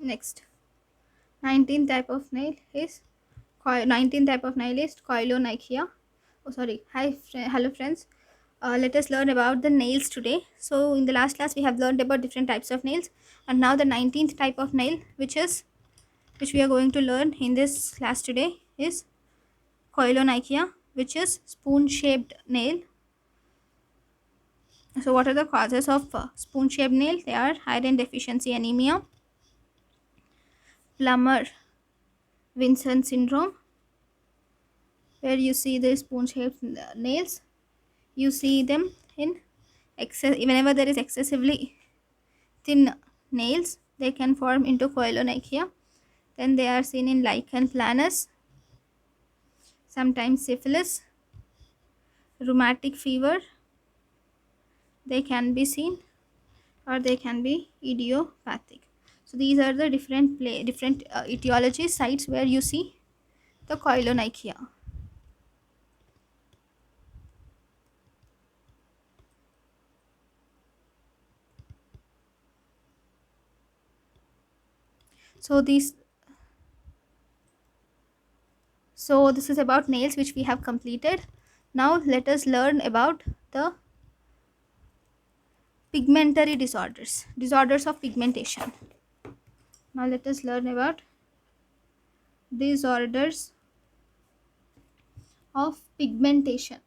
Next, 19th type of nail is 19th type of nail is Koilonychia. Oh, sorry. Hello friends. Let us learn about the nails today. So in the last class we have learned about different types of nails, and now the 19th type of nail, which we are going to learn in this class today, is Koilonychia, which is spoon-shaped nail. So what are the causes of spoon-shaped nail? They are iron deficiency anemia, Plummer-Vinson syndrome, where you see the spoon-shaped nails. You see them in excess whenever there is excessively thin nails, they can form into Koilonychia. Then they are seen in lichen planus, sometimes syphilis, rheumatic fever. They can be seen, or they can be idiopathic. So these are the different etiology sites where you see the Koilonychia. So this is about nails, which we have completed. Now let us learn about the pigmentary disorders of pigmentation. Now let us learn about disorders of pigmentation.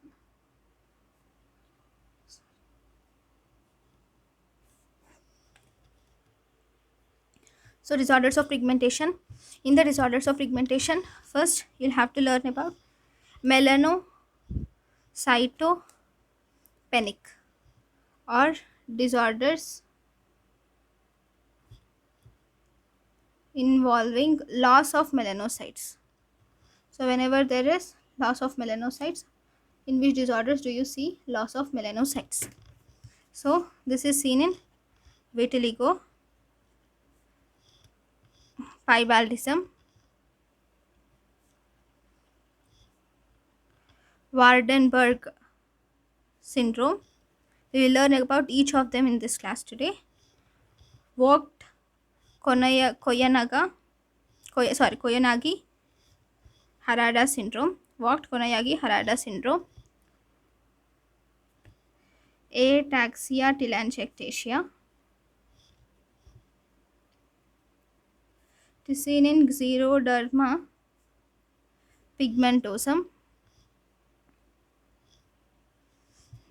So disorders of pigmentation. In the disorders of pigmentation, first you'll have to learn about melanocytopenic, or disorders involving loss of melanocytes. So whenever there is loss of melanocytes, in which disorders do you see loss of melanocytes? So this is seen in vitiligo, pybaldism, Waardenburg syndrome. We will learn about each of them in this class today. Vogt Koyanagi Harada syndrome. Vogt Koyanagi Harada syndrome. Ataxia telangiectasia. It is seen in Xeroderma pigmentosum.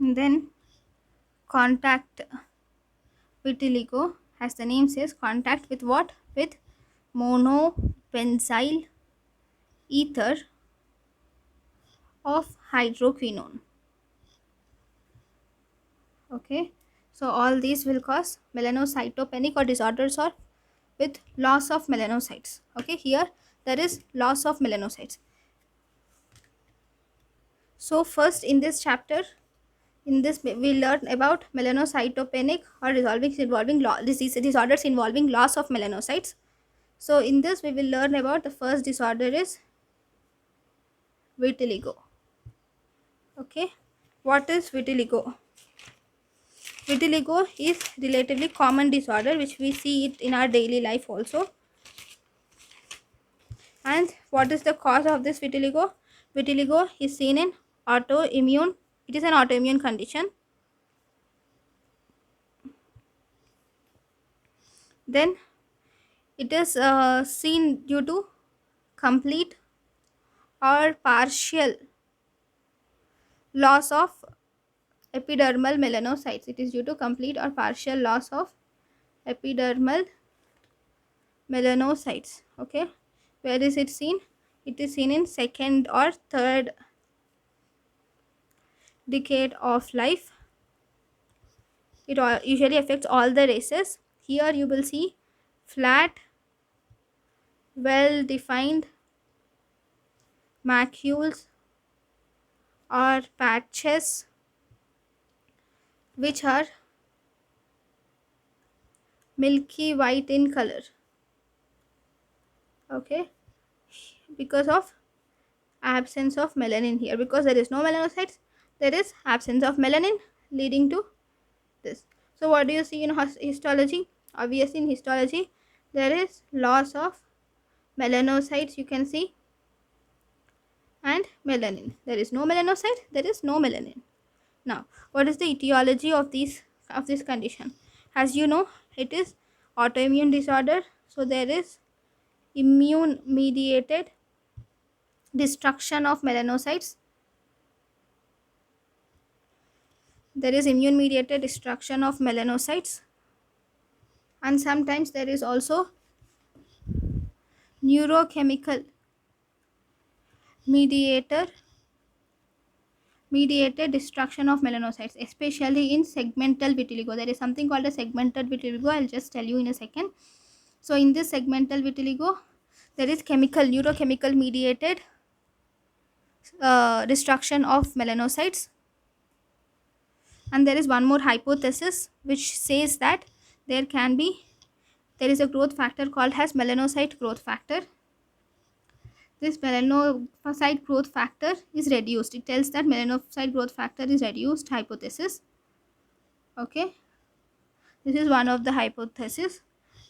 And then contact vitiligo, as the name says, contact with what? With monobenzyl ether of hydroquinone. Okay, so all these will cause melanocytopenic or disorders or with loss of melanocytes. Okay, here there is loss of melanocytes. So first in this chapter, in this we learn about melanocytopenic or disorders involving loss of melanocytes. So in this we will learn about the first disorder is vitiligo. Okay, what is vitiligo? Vitiligo is relatively common disorder, which we see it in our daily life also. And what is the cause of this vitiligo? Vitiligo is seen in autoimmune. It is an autoimmune condition. Then it is seen due to complete or partial loss of epidermal melanocytes. It is due to complete or partial loss of epidermal melanocytes. Okay, where is it seen? It is seen in second or third decade of life. It usually affects all the races. Here you will see flat, well defined macules or patches which are milky white in color. Okay, because of absence of melanin here, because there is no melanocytes, there is absence of melanin, leading to this. So what do you see in histology? Obviously in histology there is loss of melanocytes, you can see, and melanin. There is no melanocyte, there is no melanin. Now, what is the etiology of this condition? As you know, it is autoimmune disorder. So there is immune mediated destruction of melanocytes. There is immune mediated destruction of melanocytes, and sometimes there is also neurochemical mediator mediated destruction of melanocytes, especially in segmental vitiligo. There is something called a segmental vitiligo. I'll just tell you in a second. So in this segmental vitiligo, there is neurochemical mediated destruction of melanocytes. And there is one more hypothesis which says that there is a growth factor called as melanocyte growth factor. This melanocyte growth factor is reduced. It tells that melanocyte growth factor is reduced hypothesis. Okay, this is one of the hypotheses,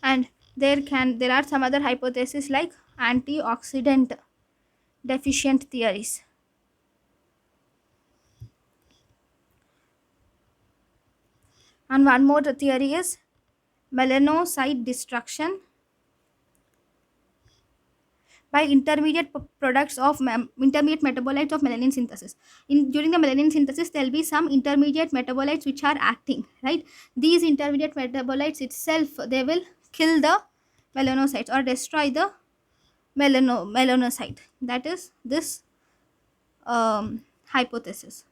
and there are some other hypotheses like antioxidant deficient theories. And one more theory is melanocyte destruction by intermediate metabolites of melanin synthesis. During the melanin synthesis, there will be some intermediate metabolites which are acting, right? These intermediate metabolites itself, they will kill the melanocytes or destroy the melanocyte. That is this hypothesis.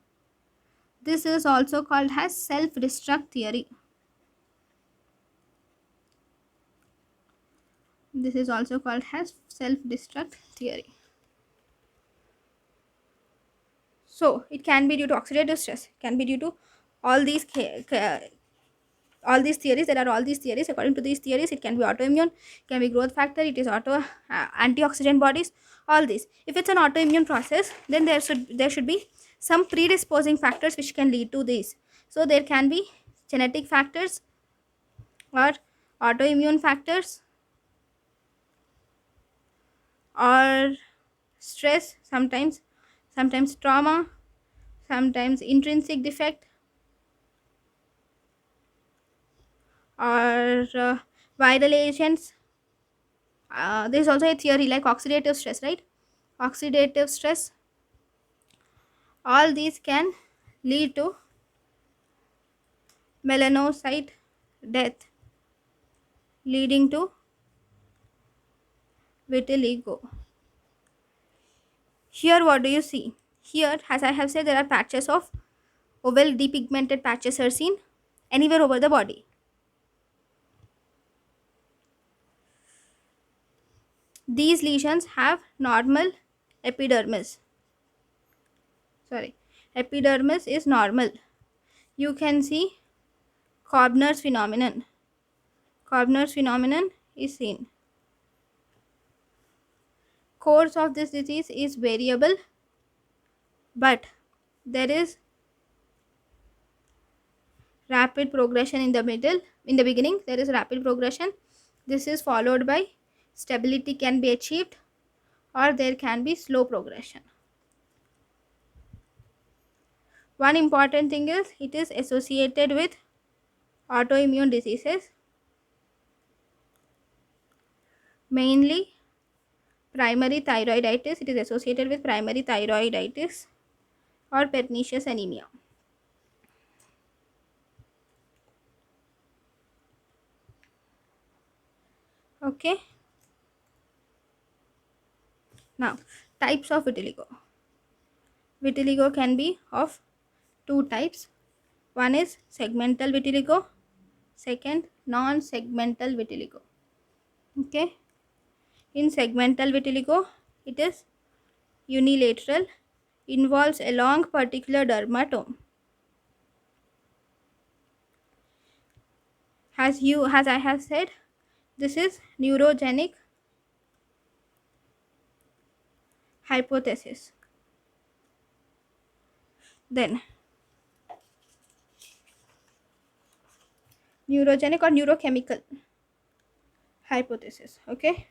This is also called as self-destruct theory. This is also called as self-destruct theory. So it can be due to oxidative stress, it can be due to all these theories. There are all these theories. According to these theories, it can be autoimmune, can be growth factor, it is antioxidant bodies, all these. If it's an autoimmune process, then there should be some predisposing factors which can lead to this. So there can be genetic factors or autoimmune factors or stress, sometimes trauma, sometimes intrinsic defect, or viral agents. There is also a theory like oxidative stress, right? Oxidative stress, all these can lead to melanocyte death, leading to vitiligo. Here what do you see? Here, as I have said, there are patches of oval depigmented patches are seen anywhere over the body. These lesions have normal epidermis. Epidermis is normal. You can see Koebner's phenomenon. Koebner's phenomenon is seen. Course of this disease is variable, but there is rapid progression in the beginning. There is rapid progression. This is followed by stability can be achieved, or there can be slow progression. One important thing is it is associated with autoimmune diseases, mainly primary thyroiditis. It is associated with primary thyroiditis or pernicious anemia. Okay. Now, types of vitiligo. Vitiligo can be of two types. One is segmental vitiligo, second non-segmental vitiligo. Okay. In segmental vitiligo, it is unilateral, involves a long particular dermatome. As I have said, this is neurogenic hypothesis. Then neurogenic or neurochemical hypothesis. Okay,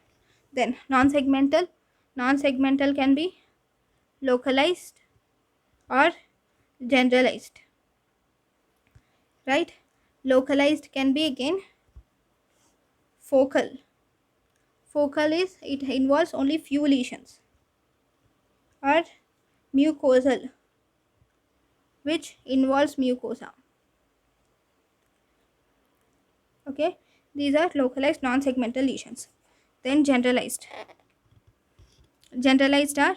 then non-segmental can be localized or generalized, right? Localized can be again focal. Focal is it involves only few lesions, or mucosal, which involves mucosa. Okay, these are localized non-segmental lesions. Then generalized are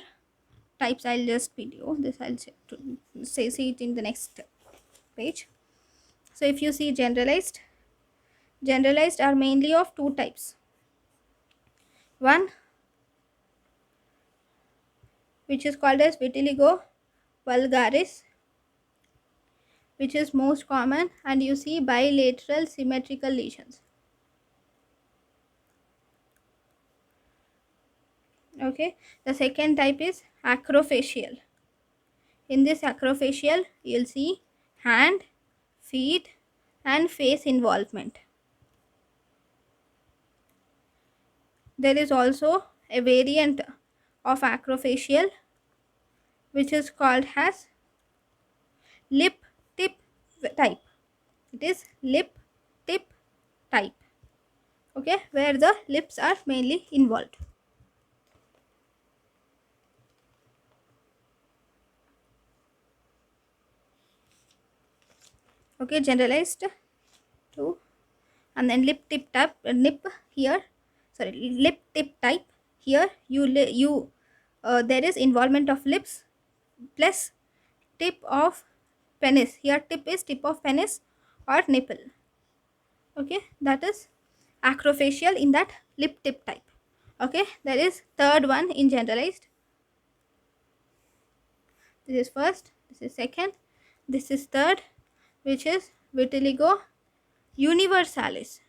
types. I'll just video this. I'll see it in the next page. So if you see generalized are mainly of two types. One, which is called as vitiligo vulgaris, which is most common, and you see bilateral symmetrical lesions. Okay, the second type is acrofacial. In this acrofacial, you'll see hand, feet, and face involvement. There is also a variant of acrofacial which is called as lip tip type. It is lip tip type. Okay, where the lips are mainly involved. Okay, generalized to, and then lip tip type, lip tip type. Here there is involvement of lips plus tip of penis. Here tip is tip of penis or nipple. Okay, that is acrofacial in that lip tip type. Okay, there is third one in generalized. This is first, this is second, this is third, which is vitiligo universalis.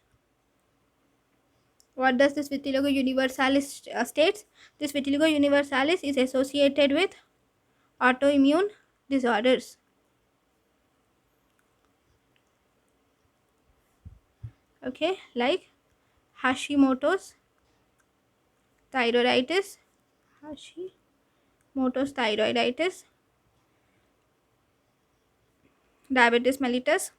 What does this vitiligo universalis states? This vitiligo universalis is associated with autoimmune disorders. Okay, like Hashimoto's thyroiditis, diabetes mellitus,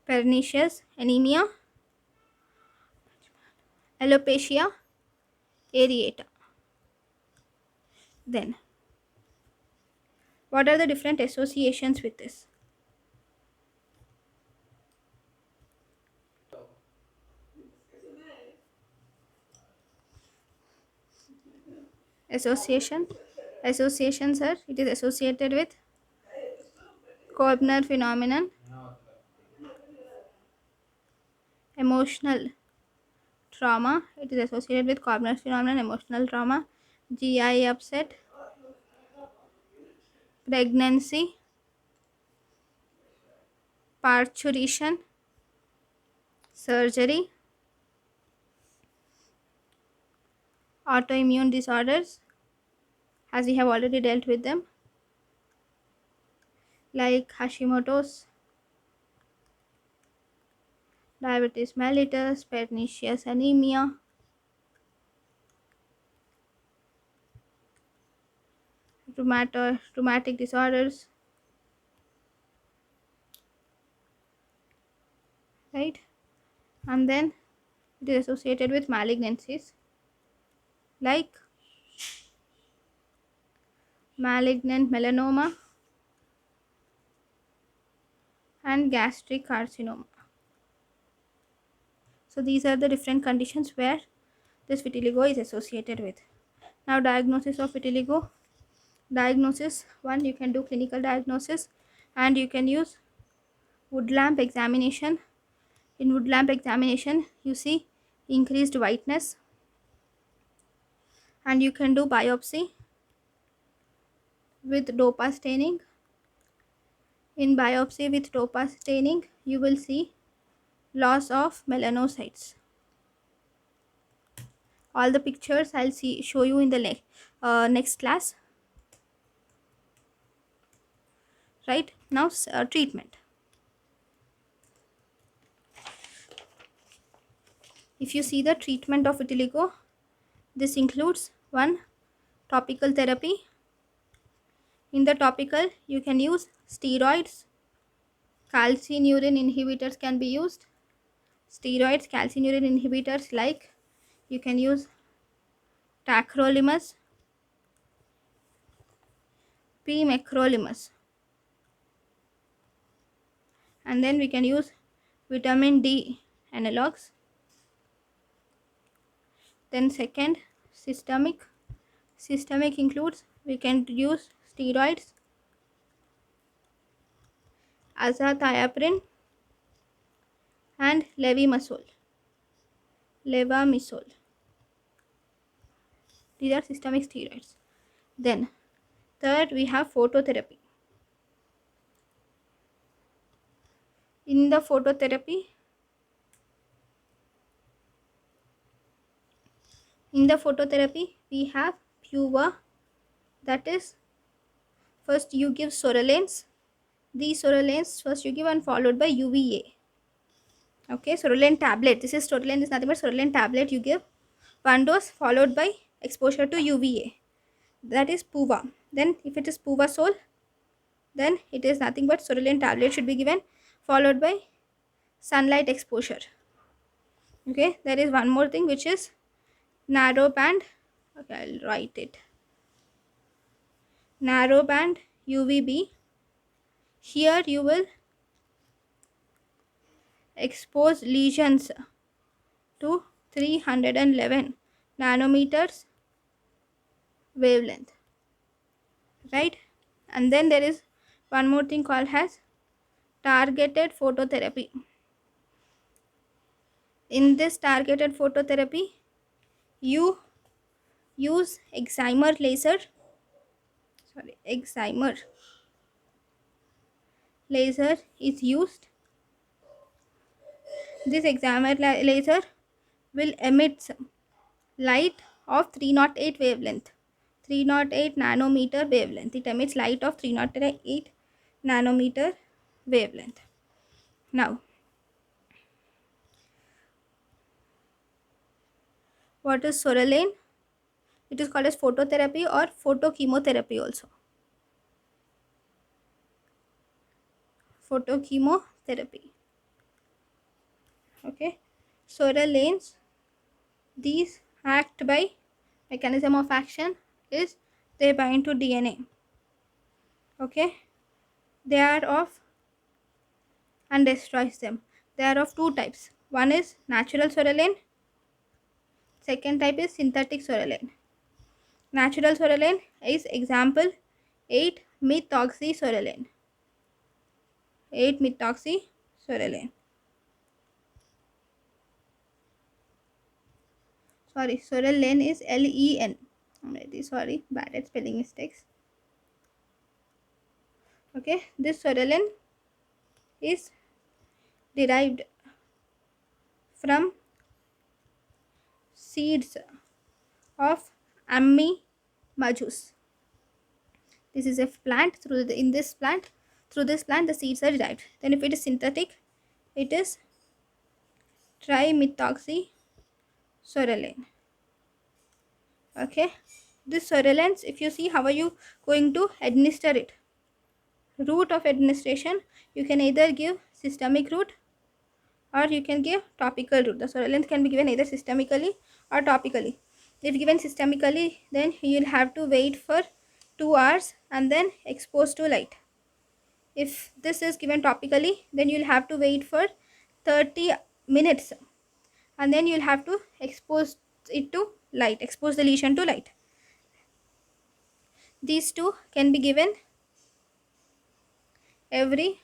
pernicious anemia, alopecia areata. Then, what are the different associations with this? Associations are, it is associated with Koebner phenomenon, emotional trauma. It is associated with Koebner phenomenon, emotional trauma, GI upset, pregnancy, parturition, surgery, autoimmune disorders, as we have already dealt with them, like Hashimoto's, diabetes mellitus, pernicious anemia, rheumatic disorders, right? And then it is associated with malignancies like malignant melanoma and gastric carcinoma. So these are the different conditions where this vitiligo is associated with. Now, diagnosis of vitiligo. Diagnosis, one, you can do clinical diagnosis and you can use wood lamp examination. In wood lamp examination, you see increased whiteness, and you can do biopsy with DOPA staining. In biopsy with DOPA staining, you will see loss of melanocytes. All the pictures I'll show you in the next class. Right now, treatment. If you see the treatment of vitiligo, this includes 1. Topical therapy. In the topical, you can use steroids. Calcineurin inhibitors can be used. Steroids, calcineurin inhibitors, like you can use tacrolimus, pimecrolimus, and then we can use vitamin D analogs. Then second, systemic. Systemic includes, we can use steroids, azathioprine, and levamisole. These are systemic steroids. Then third, we have phototherapy. In the phototherapy, we have PUVA. That is, first you give Sorolanes. These Sorolanes first you give and followed by UVA. Okay, Sorolane tablet. This is Sorolane is nothing but Sorolane tablet you give. 1 dose followed by exposure to UVA. That is PUVA. Then if it is Puvasol, then it is nothing but Sorolane tablet should be given followed by sunlight exposure. Okay, there is one more thing, which is narrowband. Okay, I'll write it. Narrowband UVB. Here you will expose lesions to 311 nanometers wavelength, right? And then there is one more thing called as targeted phototherapy. In this targeted phototherapy, you use excimer laser. Excimer laser is used. This excimer laser will emit light of 308 wavelength, 308 nanometer wavelength. It emits light of 308 nanometer wavelength. Now, what is Sorolane? It is called as phototherapy or photochemotherapy also. Photochemotherapy. Okay. Sorolanes, these act by, mechanism of action is they bind to DNA. Okay. They are of and destroys them. They are of 2 types. One is natural Sorolane. Second type is synthetic Sorolane. Natural Sorolane is example 8-methoxysorolane. 8-methoxysorolane. Sorry, Sorolane is LEN. Sorry, bad at spelling mistakes. Okay, this Sorolane is derived from seeds of Ammi majus. This is a plant. Through this plant the seeds are derived. Then if it is synthetic, it is trimethoxysorolane. Okay, this Sorolanes, if you see, how are you going to administer it? Route of administration, you can either give systemic route or you can give topical route. The Sorolanes can be given either systemically or topically. If given systemically, then you will have to wait for 2 hours and then expose to light. If this is given topically, then you will have to wait for 30 minutes and then you will have to expose it to light, expose the lesion to light. These two can be given every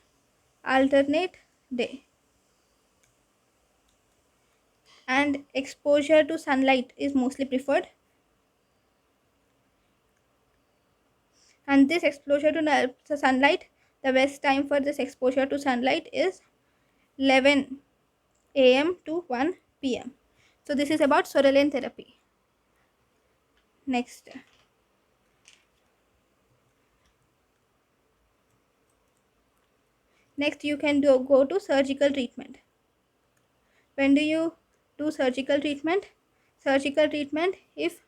alternate day. And exposure to sunlight is mostly preferred. And this exposure to sunlight, the best time for this exposure to sunlight is 11 a.m. to 1 p.m. So this is about Sorolane therapy. Next. Next, you can go to surgical treatment. When do you do surgical treatment. Surgical treatment if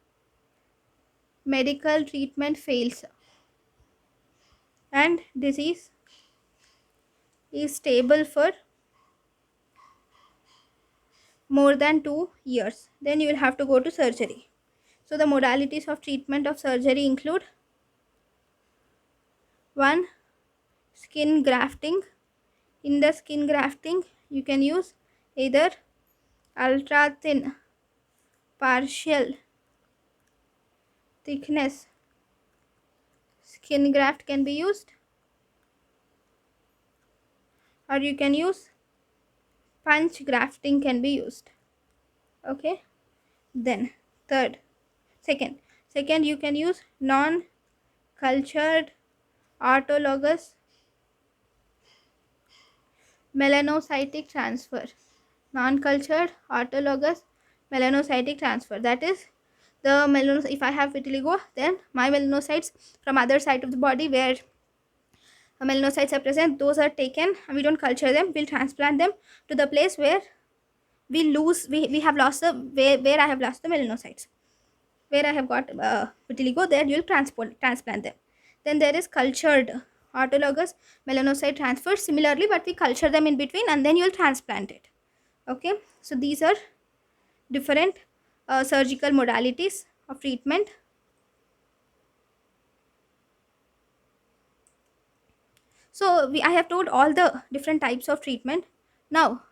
medical treatment fails and disease is stable for more than 2 years, then you will have to go to surgery. So the modalities of treatment of surgery include: 1. Skin grafting. In the skin grafting, you can use either ultra thin partial thickness skin graft can be used, or you can use punch grafting can be used. Okay, then third second second you can use non cultured autologous melanocytic transfer. Non cultured autologous melanocytic transfer, that is, the melanocytes, if I have vitiligo, then my melanocytes from other side of the body where melanocytes are present, those are taken and we don't culture them, we'll transplant them to the place where we have lost the where I have lost the melanocytes, where I have got vitiligo, there you'll transplant them. Then there is cultured autologous melanocyte transfer, similarly, but we culture them in between and then you'll transplant it. Okay, so these are different surgical modalities of treatment. So I have told all the different types of treatment. Now,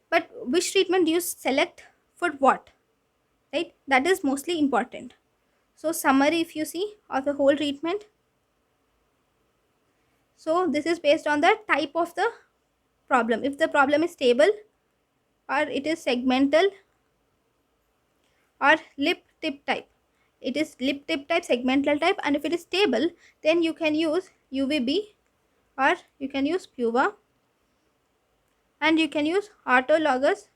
but which treatment do you select for what, right? That is mostly important. So summary, if you see, of the whole treatment. So this is based on the type of the problem. If the problem is stable, or it is segmental, or lip tip type, it is lip tip type, segmental type, and if it is stable, then you can use UVB, or you can use PUVA, and you can use autologous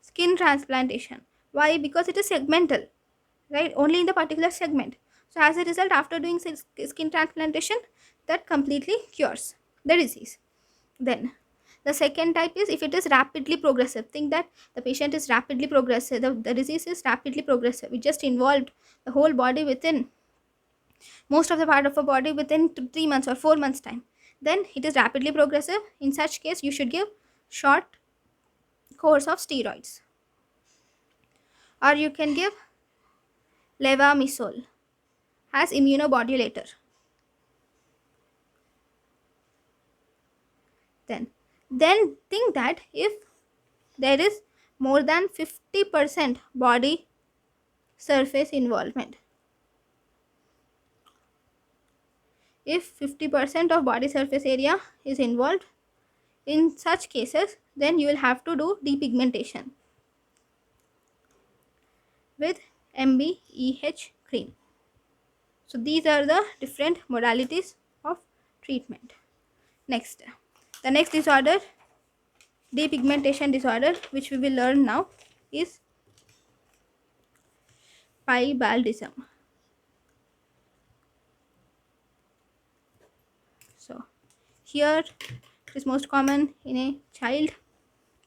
skin transplantation. Why? Because it is segmental, right? Only in the particular segment. So as a result, after doing skin transplantation, that completely cures the disease. Then the second type is if it is rapidly progressive. Think that the patient is rapidly progressive, the disease is rapidly progressive, it just involved the whole body within most of the part of a body within 3 months or 4 months time, then it is rapidly progressive. In such case, you should give short course of steroids, or you can give levamisole as immunomodulator. Then think that if there is more than 50% body surface involvement, if 50% of body surface area is involved, in such cases, then you will have to do depigmentation with MBEH cream. So these are the different modalities of treatment. Next, the next disorder, depigmentation disorder, which we will learn now, is piebaldism. So here it is most common in a child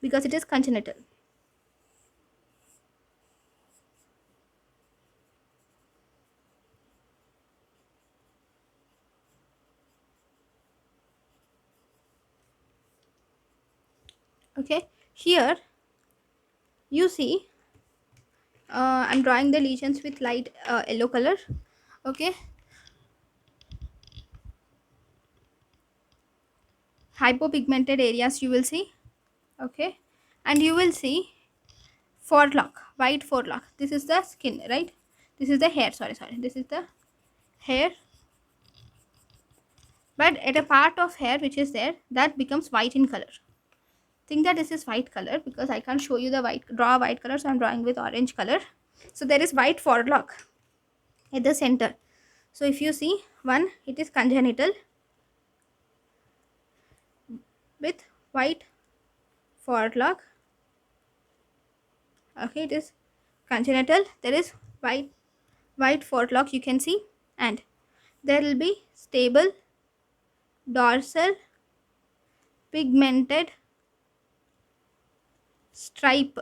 because it is congenital. Okay, here you see I'm drawing the lesions with light yellow color. Okay, hypopigmented areas you will see. Okay, and you will see forelock, white forelock. This is the skin, right? This is the hair, sorry, this is the hair, but at a part of hair which is there, that becomes white in color. Think that this is white color because I can't show you the draw white color, so I'm drawing with orange color. So there is white forelock at the center. So if you see, one, it is congenital with white forelock. Okay, it is congenital, there is white forelock you can see, and there will be stable dorsal pigmented stripe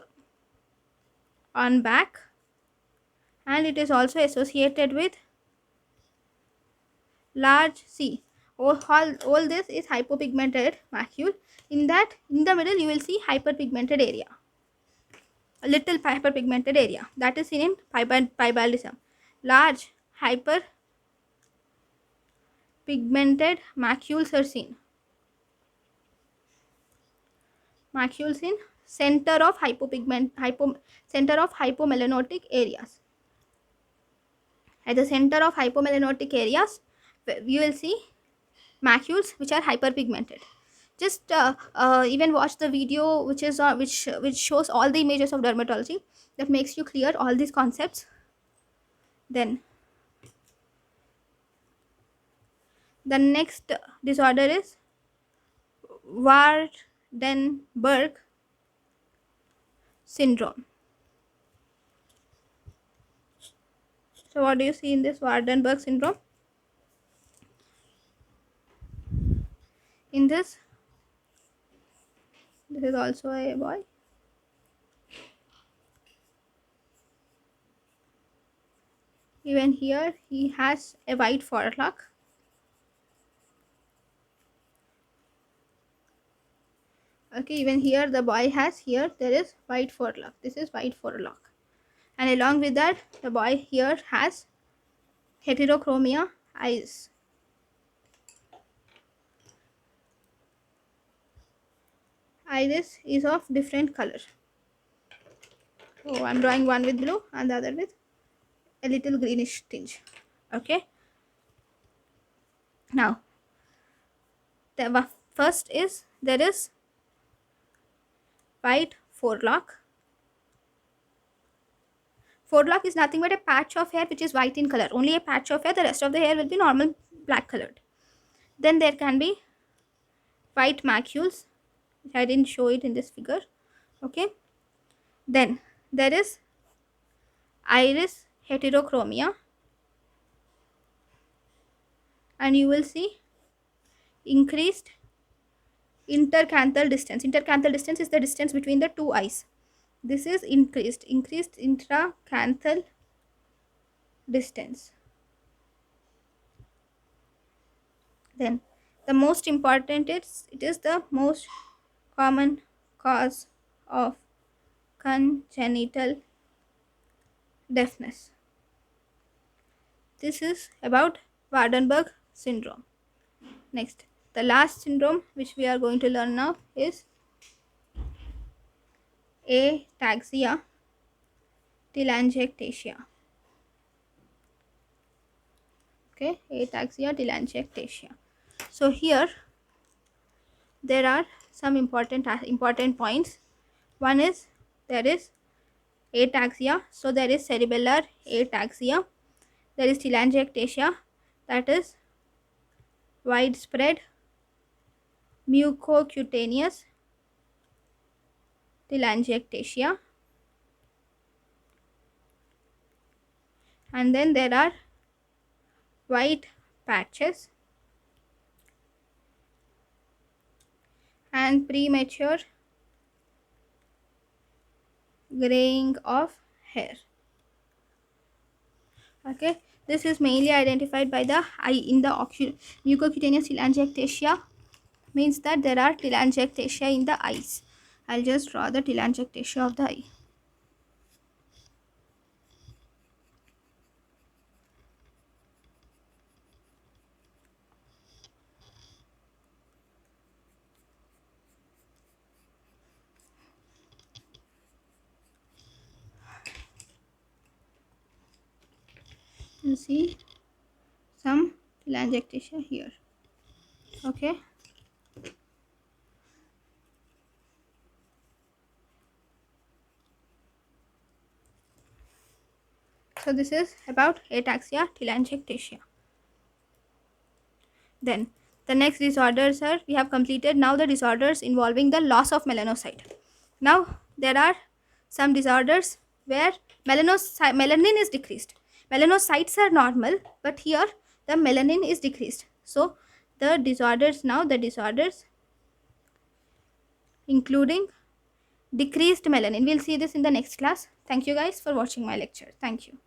on back, and it is also associated with large C. All this is hypopigmented macule. In that, in the middle, you will see hyperpigmented area, a little hyperpigmented area, that is seen in pibaldism. Large hyperpigmented macules are seen. Macules in center of center of hypomelanotic areas. At the center of hypomelanotic areas, you will see macules which are hyperpigmented. Just even watch the video which is which shows all the images of dermatology, that makes you clear all these concepts. Then the next disorder is Waardenburg syndrome. So what do you see in this Waardenburg syndrome? In this is also a boy. Even here he has a white forelock. Okay, even here the boy has, here there is white forelock. This is white forelock, and along with that the boy here has heterochromia eyes. Iris is of different color. So I'm drawing one with blue and the other with a little greenish tinge. Okay. Now, the first is there is white forelock. Forelock is nothing but a patch of hair which is white in color. Only a patch of hair. The rest of the hair will be normal black colored. Then there can be white macules. I didn't show it in this figure. Okay. Then there is iris heterochromia, and you will see increased intercanthal distance. Intercanthal distance is the distance between the two eyes. This is increased intracanthal distance. Then the most important is, it is the most common cause of congenital deafness. This is about Waardenburg syndrome. Next, the last syndrome which we are going to learn now is ataxia telangiectasia. Okay, ataxia telangiectasia. So here there are some important points. One is there is ataxia, so there is cerebellar ataxia. There is telangiectasia, that is widespread mucocutaneous telangiectasia. And then there are white patches and premature graying of hair. Okay, this is mainly identified by the eye. In the mucocutaneous telangiectasia means that there are telangiectasia in the eyes. I'll just draw the telangiectasia of the eye. You see some telangiectasia here. Okay. So this is about ataxia telangiectasia. Then the next disorders are, we have completed now the disorders involving the loss of melanocyte. Now there are some disorders where melanin is decreased. Melanocytes are normal, but here the melanin is decreased. So the disorders including decreased melanin. We'll see this in the next class. Thank you guys for watching my lecture. Thank you.